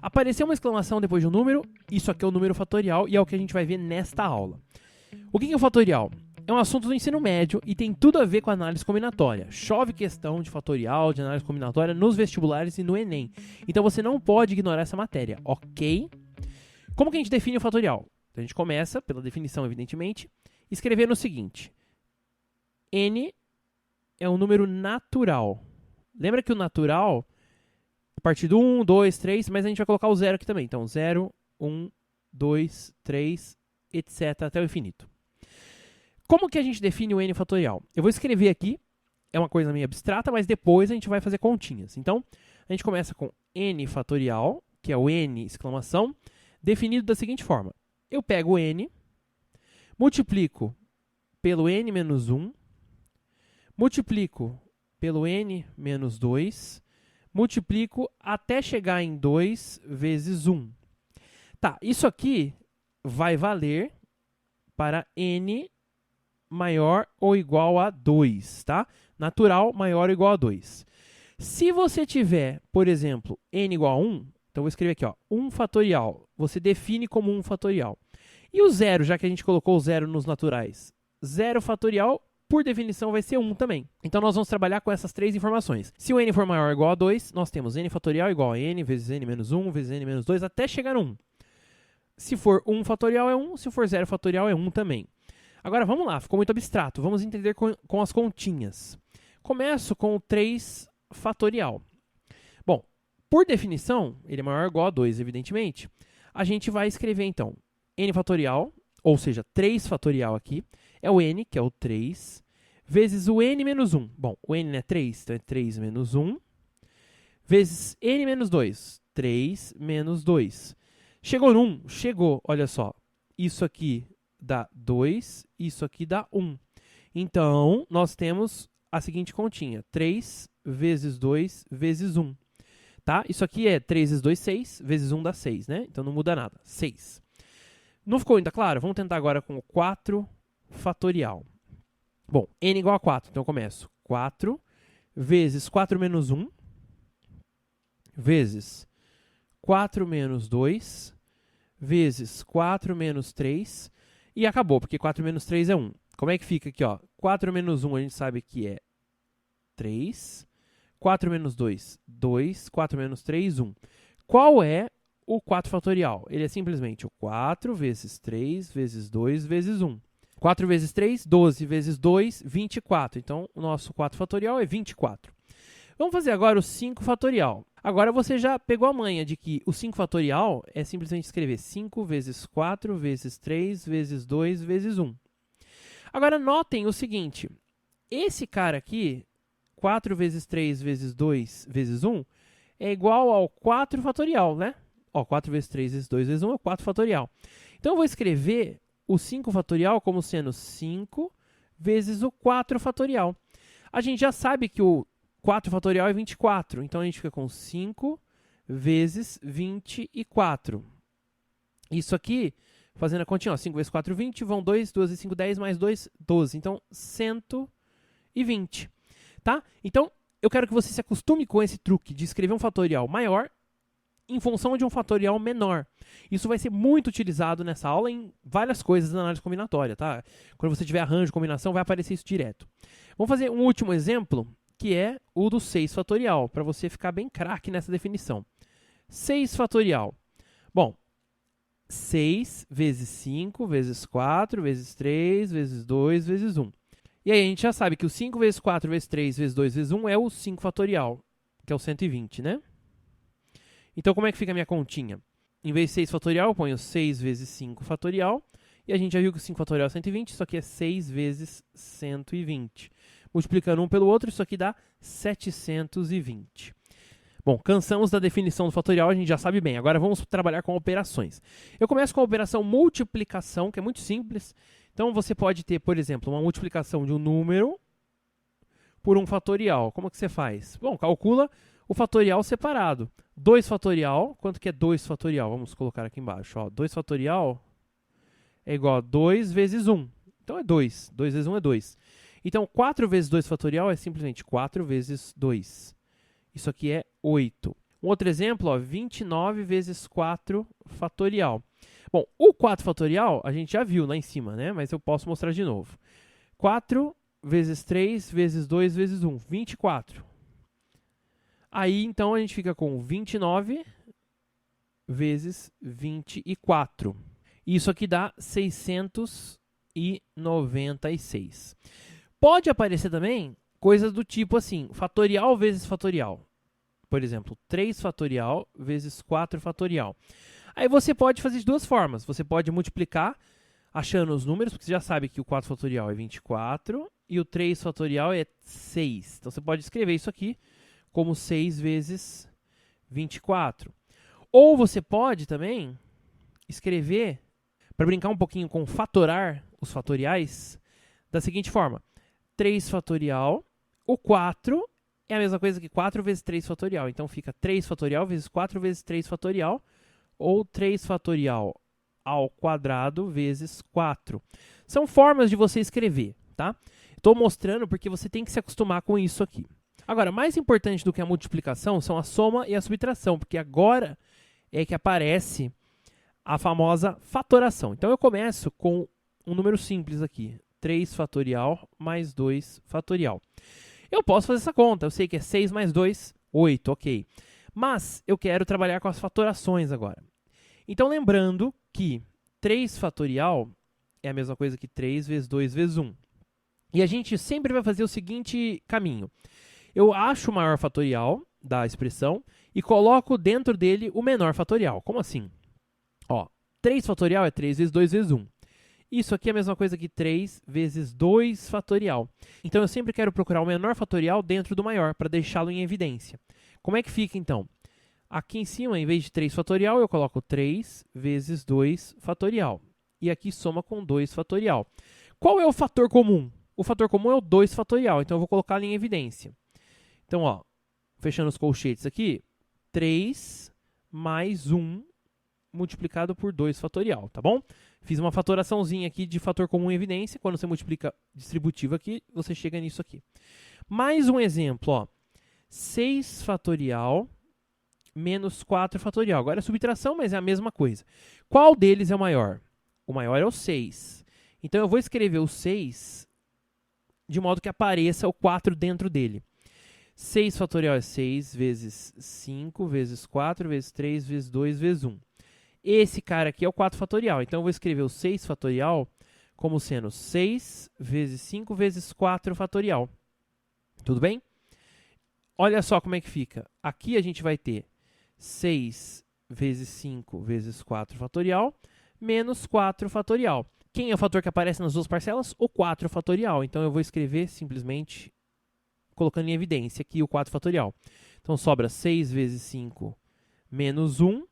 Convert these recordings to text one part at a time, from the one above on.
Apareceu uma exclamação depois de um número, isso aqui é o número fatorial e é o que a gente vai ver nesta aula. O que é o fatorial? É um assunto do ensino médio e tem tudo a ver com análise combinatória. Chove questão de fatorial, de análise combinatória nos vestibulares e no Enem. Então você não pode ignorar essa matéria, ok? Como que a gente define o fatorial? Então a gente começa, pela definição evidentemente, escrevendo o seguinte. N é um número natural. Lembra que o natural, a partir do 1, 2, 3, mas a gente vai colocar o 0 aqui também. Então 0, 1, 2, 3, etc. até o infinito. Como que a gente define o N fatorial? Eu vou escrever aqui, é uma coisa meio abstrata, mas depois a gente vai fazer continhas. Então, a gente começa com N fatorial, que é o N, exclamação, definido da seguinte forma. Eu pego o N, multiplico pelo N menos 1, multiplico pelo N menos 2, multiplico até chegar em 2 vezes 1. Tá, isso aqui vai valer para N maior ou igual a 2, tá? Natural maior ou igual a 2. Se você tiver, por exemplo, n igual a 1, então eu vou escrever aqui, ó, 1 fatorial. Você define como 1 fatorial. E o 0, já que a gente colocou o 0 nos naturais? 0 fatorial, por definição, vai ser 1 também. Então, nós vamos trabalhar com essas três informações. Se o n for maior ou igual a 2, nós temos n fatorial igual a n vezes n menos 1 vezes n menos 2 até chegar no 1. Se for 1 fatorial é 1, se for 0 fatorial é 1 também. Agora, vamos lá, ficou muito abstrato. Vamos entender com as continhas. Começo com o 3 fatorial. Bom, por definição, ele é maior ou igual a 2, evidentemente. A gente vai escrever, então, n fatorial, ou seja, 3 fatorial aqui, é o n, que é o 3, vezes o n menos 1. Bom, o n é 3, então é 3 menos 1, vezes n menos 2, 3 menos 2. Chegou no 1? Chegou, olha só, isso aqui dá 2, isso aqui dá 1. Então, nós temos a seguinte continha, 3 vezes 2 vezes 1. Tá? Isso aqui é 3 vezes 2, 6, vezes 1 dá 6, né? Então, não muda nada, 6. Não ficou ainda claro? Vamos tentar agora com o 4 fatorial. Bom, n igual a 4, então eu começo 4 vezes 4 menos 1, vezes 4 menos 2, vezes 4 menos 3, e acabou, porque 4 menos 3 é 1. Como é que fica aqui? Ó? 4 menos 1 a gente sabe que é 3. 4 menos 2, 2. 4 menos 3, 1. Qual é o 4 fatorial? Ele é simplesmente o 4 vezes 3 vezes 2 vezes 1. 4 vezes 3, 12 vezes 2, 24. Então, o nosso 4 fatorial é 24. Vamos fazer agora o 5 fatorial. Agora você já pegou a manha de que o 5 fatorial é simplesmente escrever 5 vezes 4 vezes 3 vezes 2 vezes 1. Agora notem o seguinte, esse cara aqui, 4 vezes 3 vezes 2 vezes 1, é igual ao 4 fatorial, né? Ó, 4 vezes 3 vezes 2 vezes 1 é o 4 fatorial. Então eu vou escrever o 5 fatorial como sendo 5 vezes o 4 fatorial. A gente já sabe que o 4 fatorial é 24, então a gente fica com 5 vezes 24. Isso aqui, fazendo a continha, ó, 5 vezes 4, 20, vão 2, 2 vezes 5, 10, mais 2, 12. Então, 120. Tá? Então, eu quero que você se acostume com esse truque de escrever um fatorial maior em função de um fatorial menor. Isso vai ser muito utilizado nessa aula em várias coisas na análise combinatória. Tá? Quando você tiver arranjo, combinação, vai aparecer isso direto. Vamos fazer um último exemplo, que é o do 6 fatorial, para você ficar bem craque nessa definição. 6 fatorial. Bom, 6 vezes 5 vezes 4 vezes 3 vezes 2 vezes 1. E aí a gente já sabe que o 5 vezes 4 vezes 3 vezes 2 vezes 1 é o 5 fatorial, que é o 120, né? Então, como é que fica a minha continha? Em vez de 6 fatorial, eu ponho 6 vezes 5 fatorial. E a gente já viu que o 5 fatorial é 120, isso aqui é 6 vezes 120. Multiplicando um pelo outro, isso aqui dá 720. Bom, cansamos da definição do fatorial, a gente já sabe bem. Agora vamos trabalhar com operações. Eu começo com a operação multiplicação, que é muito simples. Então, você pode ter, por exemplo, uma multiplicação de um número por um fatorial. Como que você faz? Bom, calcula o fatorial separado. 2 fatorial, quanto que é 2 fatorial? Vamos colocar aqui embaixo. Ó, 2 fatorial é igual a 2 vezes 1. Então, é 2. 2 vezes 1 é 2. Então, 4 vezes 2 fatorial é simplesmente 4 vezes 2. Isso aqui é 8. Um outro exemplo, ó, 29 vezes 4 fatorial. Bom, o 4 fatorial a gente já viu lá em cima, né? Mas eu posso mostrar de novo. 4 vezes 3 vezes 2 vezes 1, 24. Aí, então, a gente fica com 29 vezes 24. Isso aqui dá 696. Pode aparecer também coisas do tipo assim, fatorial vezes fatorial. Por exemplo, 3 fatorial vezes 4 fatorial. Aí você pode fazer de duas formas. Você pode multiplicar achando os números, porque você já sabe que o 4 fatorial é 24 e o 3 fatorial é 6. Então você pode escrever isso aqui como 6 vezes 24. Ou você pode também escrever, para brincar um pouquinho com fatorar os fatoriais, da seguinte forma. 3 fatorial, o 4 é a mesma coisa que 4 vezes 3 fatorial. Então fica 3 fatorial vezes 4 vezes 3 fatorial, ou 3 fatorial ao quadrado vezes 4. São formas de você escrever, tá? Estou mostrando porque você tem que se acostumar com isso aqui. Agora, mais importante do que a multiplicação são a soma e a subtração, porque agora é que aparece a famosa fatoração. Então, eu começo com um número simples aqui, 3 fatorial mais 2 fatorial. Eu posso fazer essa conta, eu sei que é 6 mais 2, 8, ok. Mas eu quero trabalhar com as fatorações agora. Então, lembrando que 3 fatorial é a mesma coisa que 3 vezes 2 vezes 1. E a gente sempre vai fazer o seguinte caminho. Eu acho o maior fatorial da expressão e coloco dentro dele o menor fatorial. Como assim? Ó, 3 fatorial é 3 vezes 2 vezes 1. Isso aqui é a mesma coisa que 3 vezes 2 fatorial. Então, eu sempre quero procurar o menor fatorial dentro do maior, para deixá-lo em evidência. Como é que fica, então? Aqui em cima, em vez de 3 fatorial, eu coloco 3 vezes 2 fatorial. E aqui soma com 2 fatorial. Qual é o fator comum? O fator comum é o 2 fatorial, então eu vou colocar ele em evidência. Então, ó, fechando os colchetes aqui, 3 mais 1 multiplicado por 2 fatorial, tá bom? Fiz uma fatoraçãozinha aqui de fator comum em evidência. Quando você multiplica distributivo aqui, você chega nisso aqui. Mais um exemplo, ó. 6 fatorial menos 4 fatorial. Agora é subtração, mas é a mesma coisa. Qual deles é o maior? O maior é o 6. Então, eu vou escrever o 6 de modo que apareça o 4 dentro dele. 6 fatorial é 6 vezes 5 vezes 4 vezes 3 vezes 2 vezes 1. Esse cara aqui é o 4 fatorial. Então, eu vou escrever o 6 fatorial como sendo 6 vezes 5 vezes 4 fatorial. Tudo bem? Olha só como é que fica. Aqui a gente vai ter 6 vezes 5 vezes 4 fatorial menos 4 fatorial. Quem é o fator que aparece nas duas parcelas? O 4 fatorial. Então, eu vou escrever simplesmente colocando em evidência aqui o 4 fatorial. Então, sobra 6 vezes 5 menos 1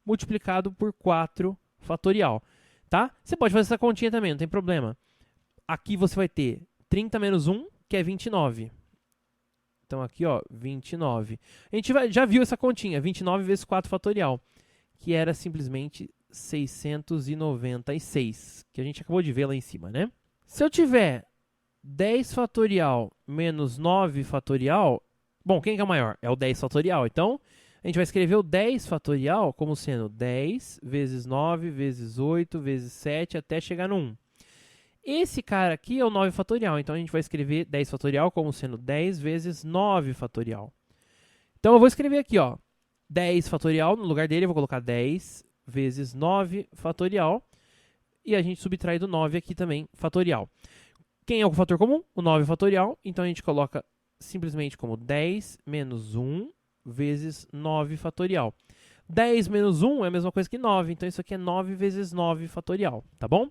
multiplicado por 4 fatorial. Tá? Você pode fazer essa continha também, não tem problema. Aqui você vai ter 30 menos 1, que é 29. Então, aqui, ó, 29. A gente já viu essa continha, 29 vezes 4 fatorial, que era simplesmente 696, que a gente acabou de ver lá em cima, né? Se eu tiver 10 fatorial menos 9 fatorial, bom, quem que é o maior? É o 10 fatorial. Então, a gente vai escrever o 10 fatorial como sendo 10 vezes 9 vezes 8 vezes 7 até chegar no 1. Esse cara aqui é o 9 fatorial, então a gente vai escrever 10 fatorial como sendo 10 vezes 9 fatorial. Então, eu vou escrever aqui, ó, 10 fatorial, no lugar dele eu vou colocar 10 vezes 9 fatorial, e a gente subtrai do 9 aqui também, fatorial. Quem é o fator comum? O 9 fatorial, então a gente coloca simplesmente como 10 menos 1 vezes 9 fatorial. 10 menos 1 é a mesma coisa que 9, então isso aqui é 9 vezes 9 fatorial, tá bom?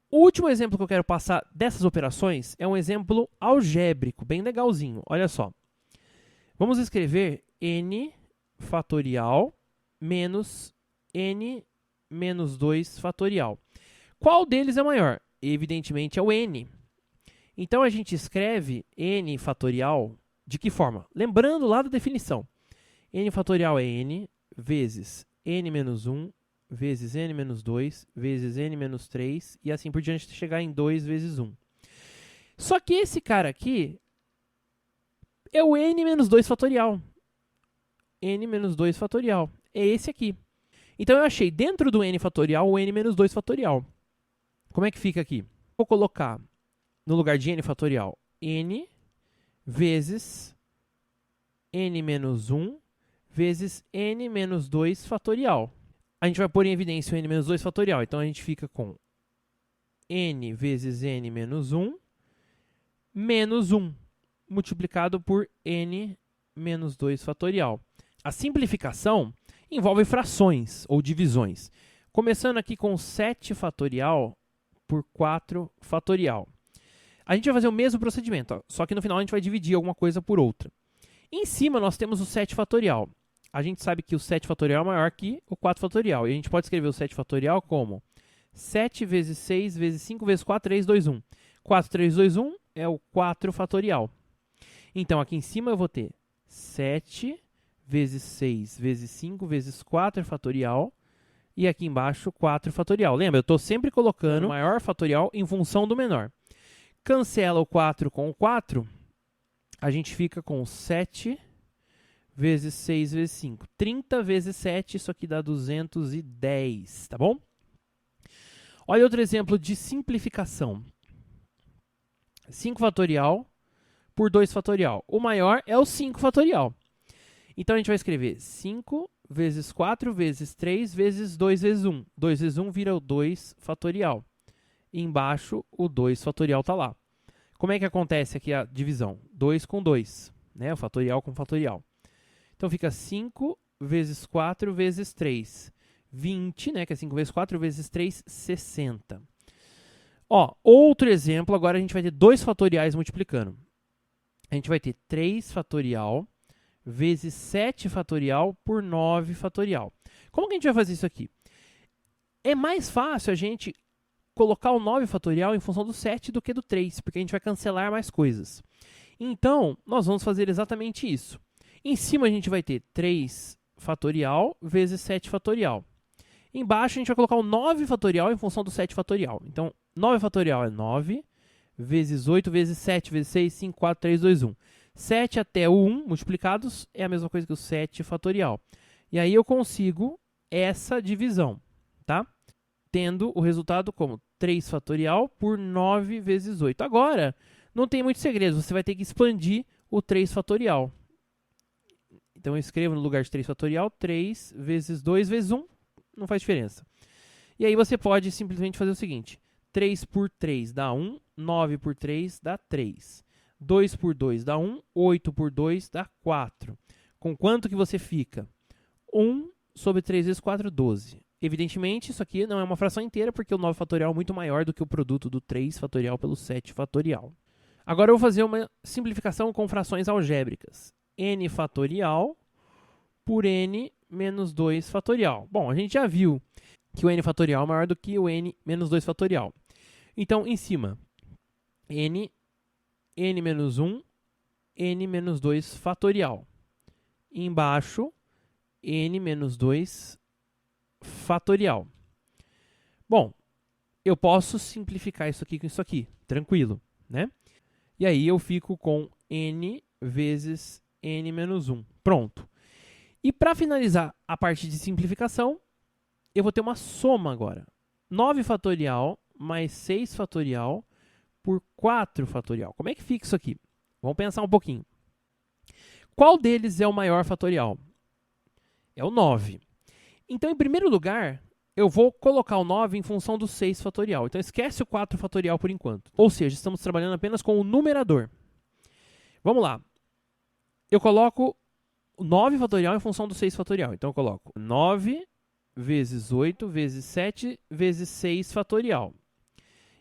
O último exemplo que eu quero passar dessas operações é um exemplo algébrico, bem legalzinho. Olha só. Vamos escrever n fatorial menos n menos 2 fatorial. Qual deles é maior? Evidentemente é o n. Então, a gente escreve n fatorial de que forma? Lembrando lá da definição. N fatorial é n vezes n menos 1 vezes n menos 2 vezes n menos 3 e assim por diante chegar em 2 vezes 1. Só que esse cara aqui é o n menos 2 fatorial. n menos 2 fatorial. É esse aqui. Então, eu achei dentro do n fatorial o n menos 2 fatorial. Como é que fica aqui? Vou colocar no lugar de n fatorial n vezes n menos 1 vezes n menos 2 fatorial. A gente vai pôr em evidência o n menos 2 fatorial. Então, a gente fica com n vezes n menos 1 menos 1 multiplicado por n menos 2 fatorial. A simplificação envolve frações ou divisões. Começando aqui com 7 fatorial por 4 fatorial. A gente vai fazer o mesmo procedimento, ó, só que no final a gente vai dividir alguma coisa por outra. Em cima nós temos o 7 fatorial. A gente sabe que o 7 fatorial é maior que o 4 fatorial. E a gente pode escrever o 7 fatorial como 7 vezes 6 vezes 5 vezes 4, 3, 2, 1. 4, 3, 2, 1 é o 4 fatorial. Então, aqui em cima eu vou ter 7 vezes 6 vezes 5 vezes 4 fatorial. E aqui embaixo, 4 fatorial. Lembra, eu estou sempre colocando o maior fatorial em função do menor. Cancela o 4 com o 4, a gente fica com 7 vezes 6 vezes 5. 30 vezes 7, isso aqui dá 210, tá bom? Olha outro exemplo de simplificação. 5 fatorial por 2 fatorial. O maior é o 5 fatorial. Então, a gente vai escrever 5 vezes 4 vezes 3 vezes 2 vezes 1. 2 vezes 1 vira o 2 fatorial. E embaixo, o 2 fatorial está lá. Como é que acontece aqui a divisão? 2 com 2, né? O fatorial com fatorial. Então, fica 5 vezes 4 vezes 3. 20, né? Que é 5 vezes 4 vezes 3, 60. Ó, outro exemplo, agora a gente vai ter 2 fatoriais multiplicando. A gente vai ter 3 fatorial vezes 7 fatorial por 9 fatorial. Como que a gente vai fazer isso aqui? É mais fácil a gente colocar o 9 fatorial em função do 7 do que do 3, porque a gente vai cancelar mais coisas. Então, nós vamos fazer exatamente isso. Em cima, a gente vai ter 3 fatorial vezes 7 fatorial. Embaixo, a gente vai colocar o 9 fatorial em função do 7 fatorial. Então, 9 fatorial é 9, vezes 8, vezes 7, vezes 6, 5, 4, 3, 2, 1. 7 até o 1 multiplicados é a mesma coisa que o 7 fatorial. E aí eu consigo essa divisão, tá? Tendo o resultado como 3 fatorial por 9 vezes 8. Agora, não tem muito segredo, você vai ter que expandir o 3 fatorial. Então, eu escrevo no lugar de 3 fatorial, 3 vezes 2 vezes 1, não faz diferença. E aí você pode simplesmente fazer o seguinte, 3 por 3 dá 1, 9 por 3 dá 3. 2 por 2 dá 1, 8 por 2 dá 4. Com quanto que você fica? 1 sobre 3 vezes 4, 12. Evidentemente, isso aqui não é uma fração inteira, porque o 9 fatorial é muito maior do que o produto do 3 fatorial pelo 7 fatorial. Agora eu vou fazer uma simplificação com frações algébricas. N fatorial por N menos 2 fatorial. Bom, a gente já viu que o N fatorial é maior do que o N menos 2 fatorial. Então, em cima, N menos 1, N menos 2 fatorial. E embaixo, N menos 2 fatorial. Bom, eu posso simplificar isso aqui com isso aqui, tranquilo, né? E aí eu fico com N vezes N menos 1. Pronto. E para finalizar a parte de simplificação, eu vou ter uma soma agora. 9 fatorial mais 6 fatorial por 4 fatorial. Como é que fica isso aqui? Vamos pensar um pouquinho. Qual deles é o maior fatorial? É o 9. Então, em primeiro lugar, eu vou colocar o 9 em função do 6 fatorial. Então, esquece o 4 fatorial por enquanto. Ou seja, estamos trabalhando apenas com o numerador. Vamos lá. Eu coloco o 9 fatorial em função do 6 fatorial. Então, eu coloco 9 vezes 8 vezes 7 vezes 6 fatorial.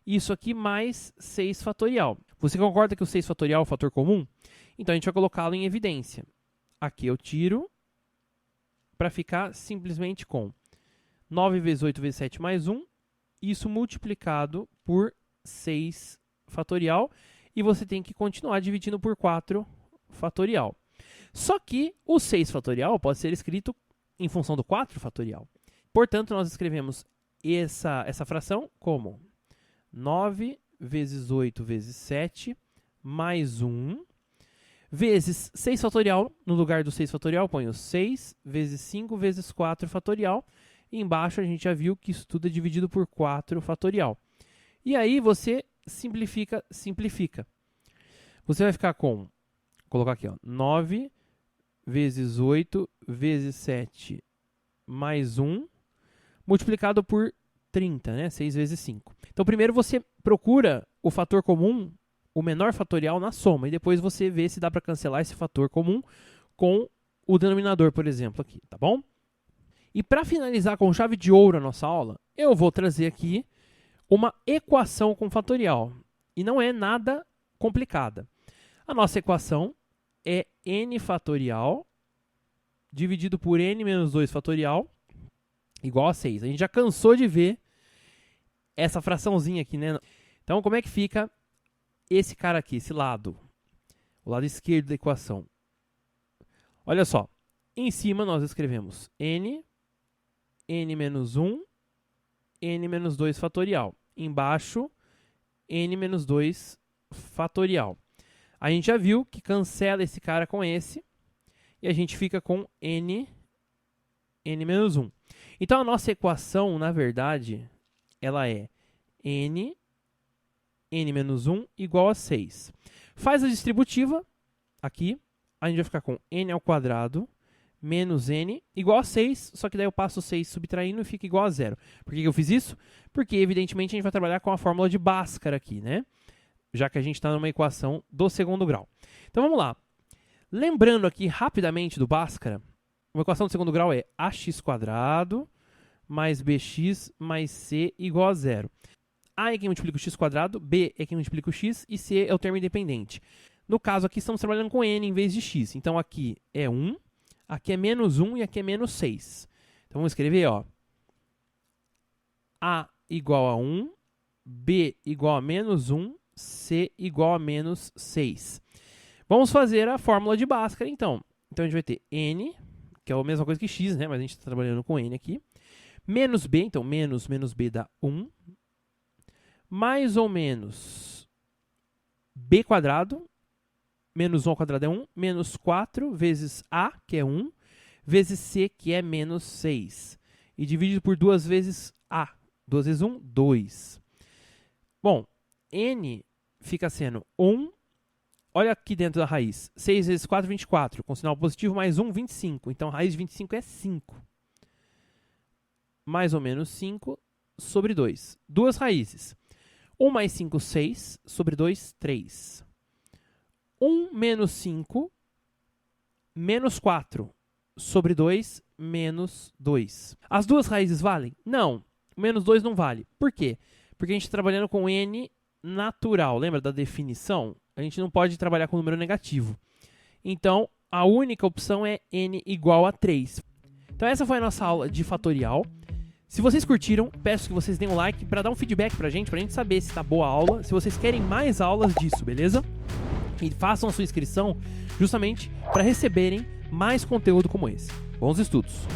Isso aqui mais 6 fatorial. Você concorda que o 6 fatorial é o fator comum? Então, a gente vai colocá-lo em evidência. Aqui eu tiro para ficar simplesmente com 9 vezes 8 vezes 7 mais 1. Isso multiplicado por 6 fatorial. E você tem que continuar dividindo por 4 fatorial. Só que o 6 fatorial pode ser escrito em função do 4 fatorial. Portanto, nós escrevemos essa fração como 9 vezes 8 vezes 7 mais 1 vezes 6 fatorial. No lugar do 6 fatorial, ponho 6 vezes 5 vezes 4 fatorial. E embaixo a gente já viu que isso tudo é dividido por 4 fatorial. E aí você simplifica. Você vai ficar com, vou colocar aqui, ó, 9 vezes 8 vezes 7 mais 1, multiplicado por 30, né? 6 vezes 5. Então, primeiro você procura o fator comum, o menor fatorial na soma, e depois você vê se dá para cancelar esse fator comum com o denominador, por exemplo, aqui, tá bom? E para finalizar com chave de ouro a nossa aula, eu vou trazer aqui uma equação com fatorial. E não é nada complicada. A nossa equação é n fatorial dividido por n menos 2 fatorial igual a 6. A gente já cansou de ver essa fraçãozinha aqui, né? Então, como é que fica esse cara aqui, esse lado? O lado esquerdo da equação. Olha só. Em cima nós escrevemos n menos 1, n menos 2 fatorial. Embaixo, n menos 2 fatorial. A gente já viu que cancela esse cara com esse. E a gente fica com n menos 1. Então, a nossa equação, na verdade, ela é n menos 1 igual a 6. Faz a distributiva aqui. A gente vai ficar com n ao quadrado menos n igual a 6, só que daí eu passo 6 subtraindo e fica igual a 0. Por que eu fiz isso? Porque, evidentemente, a gente vai trabalhar com a fórmula de Bhaskara aqui, né? Já que a gente está numa equação do segundo grau. Então, vamos lá. Lembrando aqui, rapidamente, do Bhaskara, uma equação do segundo grau é ax² mais bx mais c igual a 0. A é quem multiplica o x², b é quem multiplica o x e c é o termo independente. No caso aqui, estamos trabalhando com n em vez de x. Então, aqui é 1, aqui é menos 1 e aqui é menos 6. Então, vamos escrever, ó, a igual a 1, b igual a menos 1, c igual a menos 6. Vamos fazer a fórmula de Bhaskara, então. Então, a gente vai ter n, que é a mesma coisa que x, né? Mas a gente está trabalhando com n aqui. Menos b, então menos b dá 1. Mais ou menos b², menos 1 ao quadrado é 1, menos 4 vezes a, que é 1, vezes c, que é menos 6. E dividido por 2 vezes a. 2 vezes 1, 2. Bom, n fica sendo 1. Olha aqui dentro da raiz. 6 vezes 4, 24. Com sinal positivo, mais 1, 25. Então, a raiz de 25 é 5. Mais ou menos 5 sobre 2. Duas raízes. 1 mais 5, 6. Sobre 2, 3. 1 menos 5, menos 4. Sobre 2, menos 2. As duas raízes valem? Não. O menos 2 não vale. Por quê? Porque a gente está trabalhando com n natural. Lembra da definição? A gente não pode trabalhar com número negativo. Então, a única opção é n igual a 3. Então, essa foi a nossa aula de fatorial. Se vocês curtiram, peço que vocês deem um like para dar um feedback pra gente saber se tá boa a aula. Se vocês querem mais aulas disso, beleza? E façam a sua inscrição justamente para receberem mais conteúdo como esse. Bons estudos!